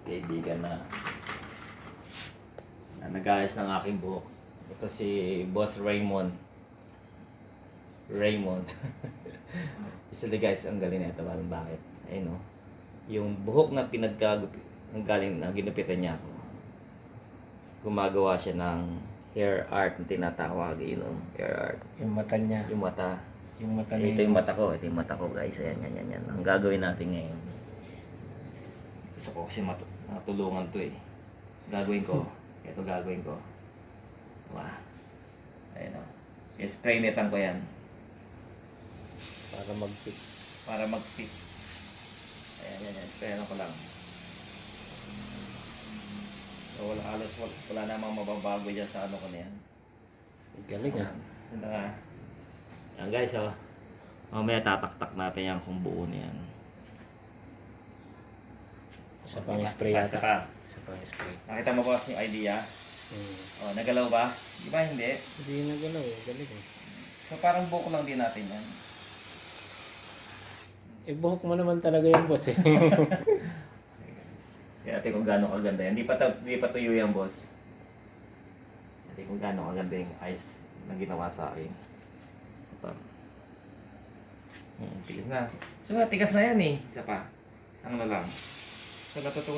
kaibigan na nag-ayos ng aking buhok. Ito si Boss Raymond. Isa guys, ang galing na ito. Bakit? Ayun o. Yung buhok na ang galing na ginupitan niya ako. Gumagawa siya ng hair art na tinatawag. Yun o, hair art. Yung mata niya. Yung mata. Yung mata Ito niya. yung mata ko. Ito yung mata ko guys. Ayan. Ang gagawin natin ngayon. Gusto ko kasi matulungan to eh. Gagawin ko. Ito gagawin ko. Wow. Ayun o. I-spray netan ko yan. Para mag-fit. Para mag-fit. Ayan. Sprayan ko lang. So, wala namang mababago dyan sa ano ko na yan. Galing ah. Yan nga. Yan guys, oh. Mamaya tataktak natin yan kung buo na yan. Isa pang spray yata. Isa pang spray. Nakita mo boss yung idea? Oh, nagalaw ba? Di ba hindi? Hindi nagalaw eh. Galing eh. So parang buko lang din natin yan. Eh buhok mo naman talaga yung boss eh. Kaya natin kung gaano kaganda yan. Di pa tuyo yan boss. Natin kung gaano kaganda yung ice na ginawa sa akin. Ito. Tigas na. So tigas na yan eh. Isa pa. Isang ano lang. So natutuwa